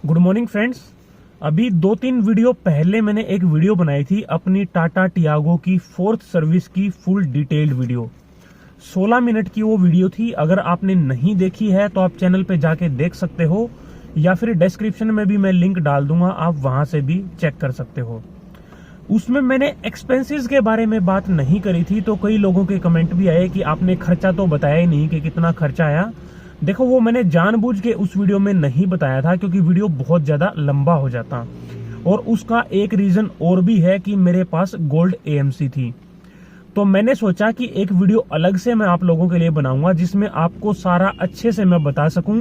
Good morning friends. अभी 2-3 video पहले मैंने एक वीडियो बनाई थी अपनी टाटा टियागो की 4th सर्विस की फुल डिटेल्ड वीडियो। 16 मिनट की वो वीडियो थी। अगर आपने नहीं देखी है तो आप चैनल पे जाके देख सकते हो या फिर डिस्क्रिप्शन में भी मैं लिंक डाल दूंगा, आप वहां से भी चेक कर सकते हो। उसमें मैंने एक्सपेंसेस के बारे में बात नहीं करी थी, तो कई लोगों के कमेंट भी आए कि आपने खर्चा तो बताया ही नहीं कि कितना खर्चा आया। देखो, वो मैंने जानबूझ के उस वीडियो में नहीं बताया था क्योंकि वीडियो बहुत ज्यादा लंबा हो जाता, और उसका एक रीजन और भी है कि मेरे पास गोल्ड एएमसी थी। तो मैंने सोचा कि एक वीडियो अलग से मैं आप लोगों के लिए बनाऊंगा जिसमें आपको सारा अच्छे से मैं बता सकूं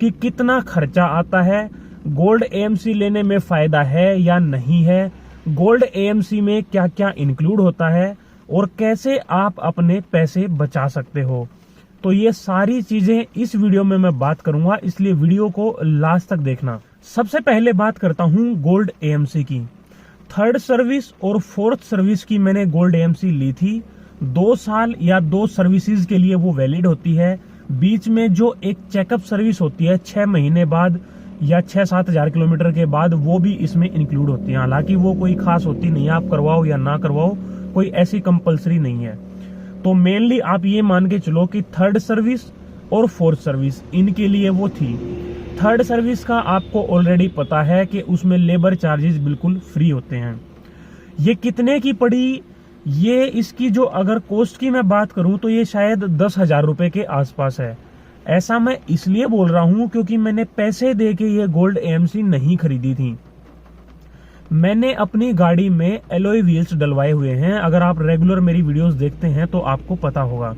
कि कितना खर्चा आता है, गोल्ड एएमसी लेने में फायदा है या नहीं है, गोल्ड एएमसी में क्या क्या इंक्लूड होता है और कैसे आप अपने पैसे बचा सकते हो। तो ये सारी चीजें इस वीडियो में मैं बात करूंगा, इसलिए वीडियो को लास्ट तक देखना। सबसे पहले बात करता हूं गोल्ड एएमसी की। 3rd सर्विस और 4th सर्विस की मैंने गोल्ड एएमसी ली थी। 2 साल या 2 सर्विसेज के लिए वो वैलिड होती है। बीच में जो एक चेकअप सर्विस होती है 6 महीने बाद या 6-7 हजार किलोमीटर के बाद, वो भी इसमें इंक्लूड होती है। हालांकि वो कोई खास होती नहीं है, आप करवाओ या ना करवाओ, कोई ऐसी कंपलसरी नहीं है। तो मेनली आप ये मान के चलो कि 3rd सर्विस और 4th सर्विस इनके लिए वो थी। 3rd सर्विस का आपको ऑलरेडी पता है कि उसमें लेबर चार्जेस बिल्कुल फ्री होते हैं। ये कितने की पड़ी, ये इसकी जो अगर कॉस्ट की मैं बात करूं तो ये शायद 10,000 रुपए के आसपास है। ऐसा मैं इसलिए बोल रहा हूं क्योंकि मैंने पैसे दे के ये गोल्ड एएमसी नहीं खरीदी थी। मैंने अपनी गाड़ी में एलॉय व्हील्स डलवाए हुए हैं। अगर आप रेगुलर मेरी वीडियोस देखते हैं तो आपको पता होगा।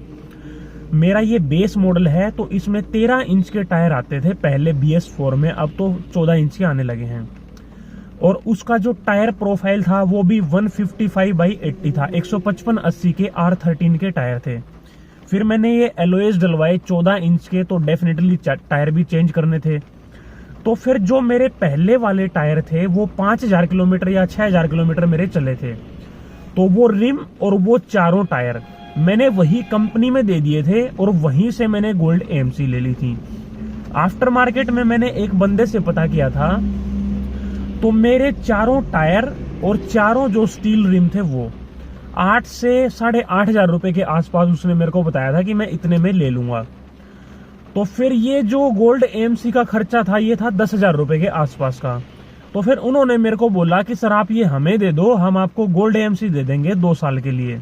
मेरा ये बेस मॉडल है, तो इसमें 13 इंच के टायर आते थे पहले BS4 में, अब तो 14 इंच के आने लगे हैं। और उसका जो टायर प्रोफाइल था वो भी 155/80 था। 155/80 के R13 के टायर थे। फिर मैंने ये एलॉयज डलवाए 14 इंच के, तो डेफिनेटली टायर भी चेंज करने थे। तो फिर जो मेरे पहले वाले टायर थे वो 5,000 किलोमीटर या 6,000 किलोमीटर मेरे चले थे। तो वो रिम और वो चारों टायर मैंने वही कंपनी में दे दिए थे और वहीं से मैंने गोल्ड एएमसी ले ली थी। आफ्टर मार्केट में मैंने एक बंदे से पता किया था, तो मेरे चारों टायर और चारों जो स्टील रिम थे वो 8 से 8,500 रुपए के आसपास उसने मेरे को बताया था कि मैं इतने में ले लूंगा। तो फिर ये जो गोल्ड एएमसी का खर्चा था ये था 10,000 रुपए के आसपास का। तो फिर उन्होंने मेरे को बोला कि सर आप ये हमें दे दो, हम आपको गोल्ड एएमसी दे देंगे 2 साल के लिए।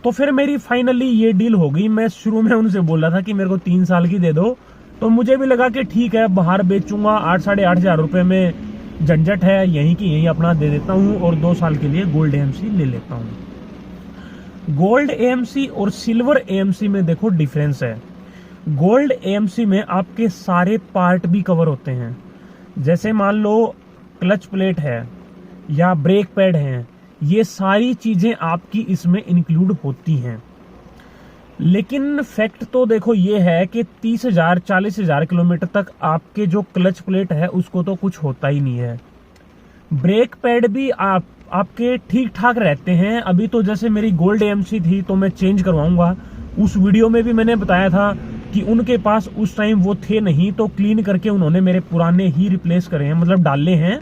तो फिर मेरी फाइनली ये डील हो गई। मैं शुरू में उनसे बोला था कि मेरे को 3 साल की दे दो, तो मुझे भी लगा कि ठीक है, बाहर बेचूंगा 8-8,500 रुपए में झंझट है, यहीं की यहीं अपना दे देता हूं और 2 साल के लिए गोल्ड एएमसी ले लेता हूं। गोल्ड एएमसी और सिल्वर एएमसी में देखो डिफरेंस है। गोल्ड एएमसी में आपके सारे पार्ट भी कवर होते हैं। जैसे मान लो क्लच प्लेट है या ब्रेक पैड है, ये सारी चीजें आपकी इसमें इंक्लूड होती हैं। लेकिन फैक्ट तो देखो ये है कि 30,000-40,000 किलोमीटर तक आपके जो क्लच प्लेट है उसको तो कुछ होता ही नहीं है। ब्रेक पैड भी आपके ठीक ठाक रहते हैं। अभी तो जैसे मेरी गोल्ड एएमसी थी तो मैं चेंज करवाऊंगा। उस वीडियो में भी मैंने बताया था कि उनके पास उस टाइम वो थे नहीं, तो क्लीन करके उन्होंने मेरे पुराने ही रिप्लेस करे हैं, मतलब डाले हैं।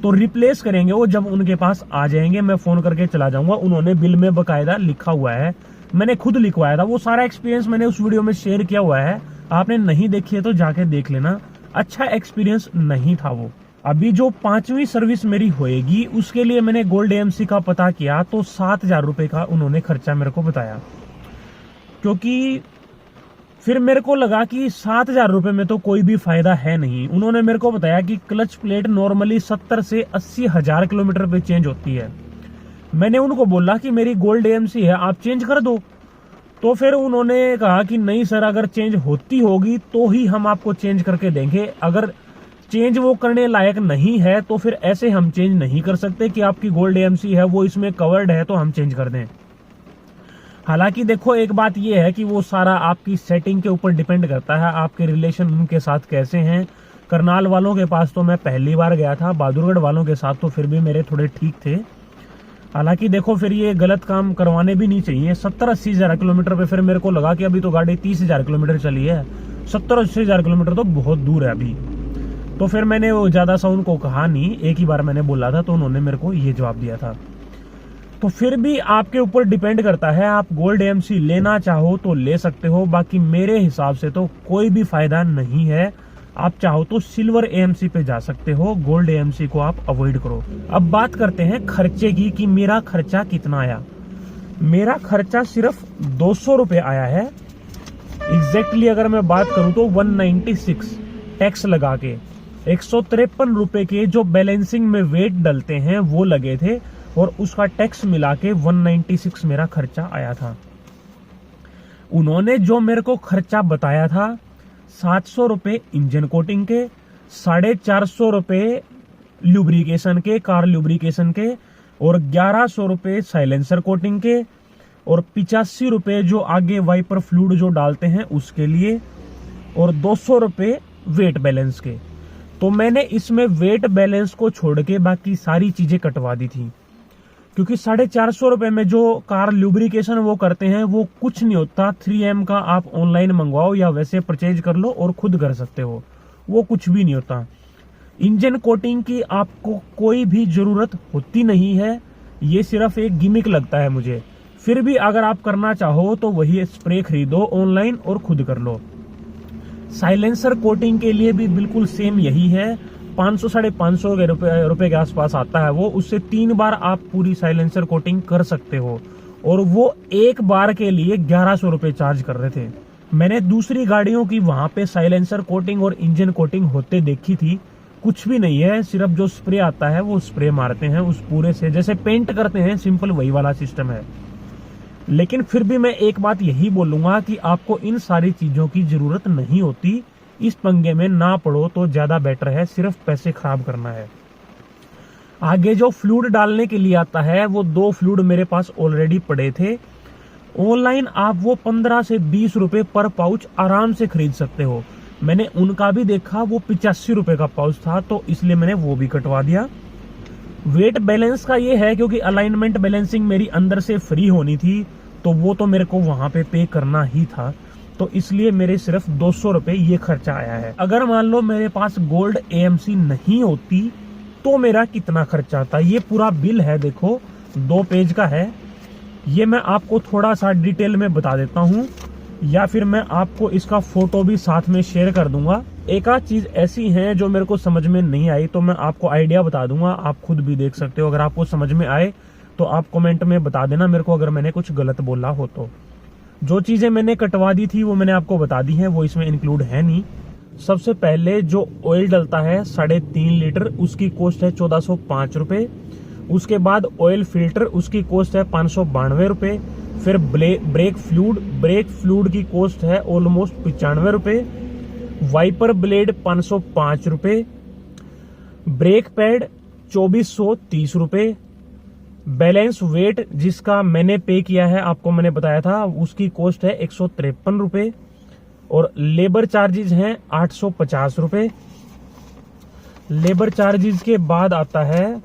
तो रिप्लेस करेंगे वो जब उनके पास आ जाएंगे, मैं फोन करके चला जाऊंगा। उन्होंने बिल में बकायदा लिखा हुआ है, मैंने खुद लिखवाया था। वो सारा एक्सपीरियंस मैंने उस वीडियो में शेयर किया हुआ है, आपने नहीं देखी है तो जाके देख लेना। अच्छा एक्सपीरियंस नहीं था वो। अभी जो 5वीं सर्विस मेरी होएगी उसके लिए मैंने गोल्ड एएमसी का पता किया तो 7,000 रुपए का उन्होंने खर्चा मेरे को बताया। क्योंकि फिर मेरे को लगा कि 7,000 रुपए में तो कोई भी फायदा है नहीं। उन्होंने मेरे को बताया कि क्लच प्लेट नॉर्मली 70 से 80 हजार किलोमीटर पे चेंज होती है। मैंने उनको बोला कि मेरी गोल्ड एएमसी है, आप चेंज कर दो। तो फिर उन्होंने कहा कि नहीं सर, अगर चेंज होती होगी तो ही हम आपको चेंज करके देंगे, अगर चेंज वो करने लायक नहीं है तो फिर ऐसे हम चेंज नहीं कर सकते कि आपकी गोल्ड एएमसी है वो इसमें कवर्ड है तो हम चेंज कर दें। हालांकि देखो एक बात यह है कि वो सारा आपकी सेटिंग के ऊपर डिपेंड करता है, आपके रिलेशन उनके साथ कैसे हैं। करनाल वालों के पास तो मैं पहली बार गया था, बहादुरगढ़ वालों के साथ तो फिर भी मेरे थोड़े ठीक थे। हालांकि देखो फिर ये गलत काम करवाने भी नहीं चाहिए। 70-80 हजार किलोमीटर पे फिर मेरे को लगा कि अभी तो गाड़ी 30,000 किलोमीटर चली है, 70-80 हजार किलोमीटर तो बहुत दूर है अभी। तो फिर मैंने वो ज्यादा सा उनको कहा नहीं, एक ही बार मैंने बोला था तो उन्होंने मेरे को ये जवाब दिया था। तो फिर भी आपके ऊपर डिपेंड करता है, आप गोल्ड एएमसी लेना चाहो तो ले सकते हो, बाकी मेरे हिसाब से तो कोई भी फायदा नहीं है। आप चाहो तो सिल्वर एएमसी पे जा सकते हो, गोल्ड एएमसी को आप अवॉइड करो। अब बात करते हैं खर्चे की कि मेरा खर्चा कितना आया। मेरा खर्चा सिर्फ 200 रुपए आया है। एग्जैक्टली अगर मैं बात करूं तो 196 टैक्स लगा के 153 रुपए के जो बैलेंसिंग में वेट डलते हैं वो लगे थे, और उसका टैक्स मिला के 196 मेरा खर्चा आया था। उन्होंने जो मेरे को खर्चा बताया था 700 रुपए इंजन कोटिंग के, 450 रुपए ल्यूब्रिकेशन के, कार ल्यूब्रिकेशन के, और 1100 रुपए साइलेंसर कोटिंग के, और 85 रुपए जो आगे वाइपर फ्लूइड जो डालते हैं उसके लिए, और 200 रुपए वेट बैलेंस के। तो मैंने इसमें वेट बैलेंस को छोड़ के बाकी सारी चीजें कटवा दी थी, क्योंकि 450 रुपए में जो कार ल्यूब्रिकेशन वो करते हैं वो कुछ नहीं होता। 3M का आप ऑनलाइन मंगवाओ या वैसे परचेज कर लो और खुद कर सकते हो, वो कुछ भी नहीं होता। इंजन कोटिंग की आपको कोई भी जरूरत होती नहीं है, ये सिर्फ एक गिमिक लगता है मुझे। फिर भी अगर आप करना चाहो तो वही स्प्रे खरीदो ऑनलाइन और खुद कर लो। साइलेंसर कोटिंग के लिए भी बिल्कुल सेम यही है, 500-550 रुपए के आसपास आता है वो। उससे 3 बार आप पूरी साइलेंसर कोटिंग कर सकते हो, और वो एक बार के लिए 1100 रुपए चार्ज कर रहे थे। मैंने दूसरी गाड़ियों की वहां पे साइलेंसर कोटिंग और इंजन कोटिंग होते देखी थी, कुछ भी नहीं है, सिर्फ जो स्प्रे आता है वो स्प्रे मारते हैं उस पूरे से, जैसे पेंट करते हैं सिंपल वही वाला सिस्टम है। लेकिन फिर भी मैं एक बात यही बोलूंगा कि आपको इन सारी चीजों की जरूरत नहीं होती, इस पंगे में ना पड़ो तो ज्यादा बेटर है, सिर्फ पैसे खराब करना है। आगे जो फ्लूइड डालने के लिए आता है वो 2 फ्लूइड मेरे पास ऑलरेडी पड़े थे। ऑनलाइन आप वो 15 से 20 रुपए पर पाउच आराम से खरीद सकते हो। मैंने उनका भी देखा, वो 85 रुपए का पाउच था, तो इसलिए मैंने वो भी कटवा दिया। वेट बैलेंस का ये है क्योंकि अलाइनमेंट बैलेंसिंग मेरी अंदर से फ्री होनी थी, तो वो तो मेरे को वहां पे करना ही था, तो इसलिए मेरे सिर्फ 200 रुपए ये खर्चा आया है। अगर मान लो मेरे पास गोल्ड एएमसी नहीं होती तो मेरा कितना खर्चा आता, ये पूरा बिल है, देखो 2 पेज का है। ये मैं आपको थोड़ा सा डिटेल में बता देता हूँ, या फिर मैं आपको इसका फोटो भी साथ में शेयर कर दूंगा। एक आध चीज ऐसी है जो मेरे को समझ में नहीं आई तो मैं आपको आइडिया बता दूंगा, आप खुद भी देख सकते हो। अगर आपको समझ में आए तो आप कमेंट में बता देना मेरे को, अगर मैंने कुछ गलत बोला हो तो। जो चीजें मैंने कटवा दी थी वो मैंने आपको बता दी हैं, वो इसमें इंक्लूड है नहीं। सबसे पहले जो ऑयल डलता है 3.5 लीटर, उसकी कॉस्ट है 1405 रुपए। उसके बाद ऑयल फिल्टर, उसकी कॉस्ट है 592 रुपए। फिर ब्रेक फ्लूइड की कॉस्ट है ऑलमोस्ट 95 रुपए। वाइपर ब्लेड 505 रुपए। ब्रेक पैड 2430 रुपए। बैलेंस वेट जिसका मैंने पे किया है, आपको मैंने बताया था, उसकी कॉस्ट है 153 रुपए। और लेबर चार्जेस हैं 850 रुपए। लेबर चार्जेस के बाद आता है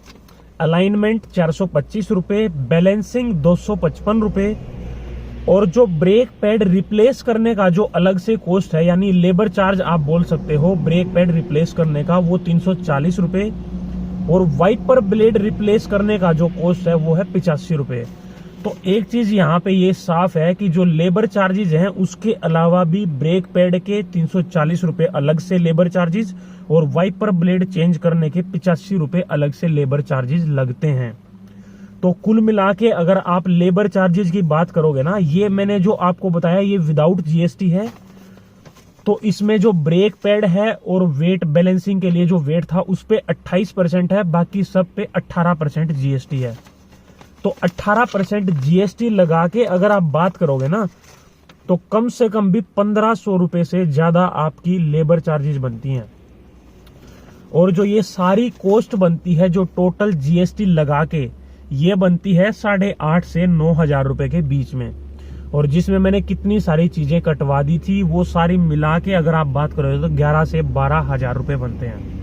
अलाइनमेंट 425 रुपए, बैलेंसिंग 255 रुपए, और जो ब्रेक पैड रिप्लेस करने का जो अलग से कॉस्ट है, यानी लेबर चार्ज आप बोल सकते हो ब्रेक पैड रिप्लेस करने का, वो 340 रुपए। और वाइपर ब्लेड रिप्लेस करने का जो कॉस्ट है वो है 85 रुपए। तो एक चीज यहाँ पे ये साफ है कि जो लेबर चार्जेस हैं उसके अलावा भी ब्रेक पैड के 340 रुपए अलग से लेबर चार्जेस, और वाइपर ब्लेड चेंज करने के 85 रुपए अलग से लेबर चार्जेस लगते हैं। तो कुल मिला के अगर आप लेबर चार्जेस की बात करोगे ना, ये मैंने जो आपको बताया ये विदाउट जीएसटी है। तो इसमें जो ब्रेक पैड है और वेट बैलेंसिंग के लिए जो वेट था उस पे 28% है, बाकी सब पे 18% जीएसटी है। तो 18% जीएसटी लगा के अगर आप बात करोगे ना, तो कम से कम भी 1500 रुपए से ज्यादा आपकी लेबर चार्जेस बनती हैं। और जो ये सारी कॉस्ट बनती है जो टोटल जीएसटी लगा के, ये बनती है 8,500 से 9,000 रुपए के बीच में। और जिसमें मैंने कितनी सारी चीजें कटवा दी थी वो सारी मिला के अगर आप बात करोगे तो 11 से 12,000 रुपए बनते हैं।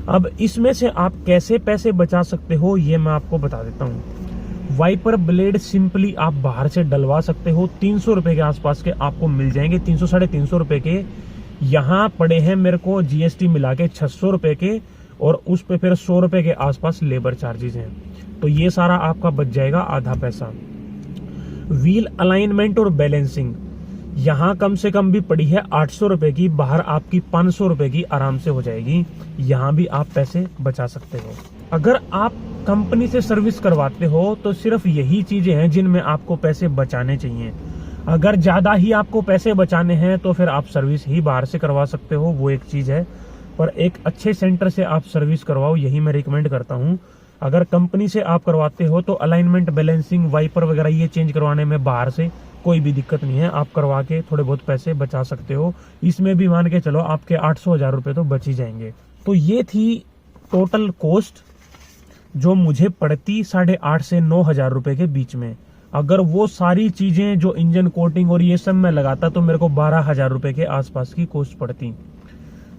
अब इसमें से आप कैसे पैसे बचा सकते हो ये मैं आपको बता देता हूँ। वाइपर ब्लेड सिंपली आप बाहर से डलवा सकते हो, 300 रुपए के आसपास के आपको मिल जाएंगे, 300-350 रुपए के। यहाँ पड़े हैं मेरे को जीएसटी मिला के 600 रुपए के, और उस पे फिर 100 रुपए के आसपास लेबर चार्जेस हैं। तो ये सारा आपका बच जाएगा आधा पैसा। व्हील अलाइनमेंट और बैलेंसिंग यहाँ कम से कम भी पड़ी है 800 रुपए की, बाहर आपकी 500 रुपए की आराम से हो जाएगी। यहाँ भी आप पैसे बचा सकते हो। अगर आप कंपनी से सर्विस करवाते हो तो सिर्फ यही चीजें हैं जिनमें आपको पैसे बचाने चाहिए। अगर ज्यादा ही आपको पैसे बचाने हैं तो फिर आप सर्विस ही बाहर से करवा सकते हो, वो एक चीज है। पर एक अच्छे सेंटर से आप सर्विस करवाओ, यही मैं रिकमेंड करता हूँ। अगर कंपनी से आप करवाते हो तो अलाइनमेंट, बैलेंसिंग, वाइपर वगैरह ये चेंज करवाने में बाहर से कोई भी दिक्कत नहीं है, आप करवा के थोड़े बहुत पैसे बचा सकते हो। इसमें भी मान के चलो आपके 800-1000 रुपए तो बच ही जाएंगे। तो ये थी टोटल कॉस्ट जो मुझे पड़ती 8,500 से 9,000 रुपए के बीच में। अगर वो सारी चीजें जो इंजन कोटिंग और ये सब मैं लगाता तो मेरे को 12,000 रुपए के आसपास की कॉस्ट पड़ती।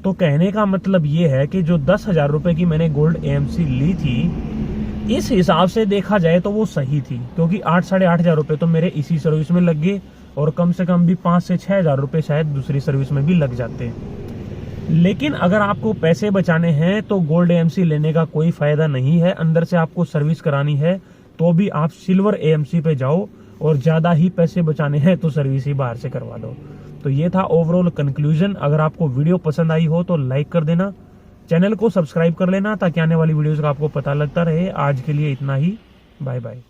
तो कहने का मतलब ये है कि जो 10,000 रुपए की मैंने गोल्ड AMC ली थी, इस हिसाब से देखा जाए तो वो सही थी, क्योंकि 8-8,500 रुपए तो मेरे इसी सर्विस में लग गए, और कम से कम भी 5 से 6,000 रुपए शायद दूसरी सर्विस में भी लग जाते हैं। लेकिन अगर आपको पैसे बचाने हैं तो गोल्ड AMC लेने का कोई फायदा नहीं है। अंदर से आपको सर्विस करानी है तो भी आप सिल्वर AMC पे जाओ, और ज्यादा ही पैसे बचाने हैं तो सर्विस ही बाहर से करवा लो। तो ये था ओवरऑल कंक्लूजन। अगर आपको वीडियो पसंद आई हो तो लाइक कर देना, चैनल को सब्सक्राइब कर लेना ताकि आने वाली वीडियोस का आपको पता लगता रहे। आज के लिए इतना ही, बाय बाय।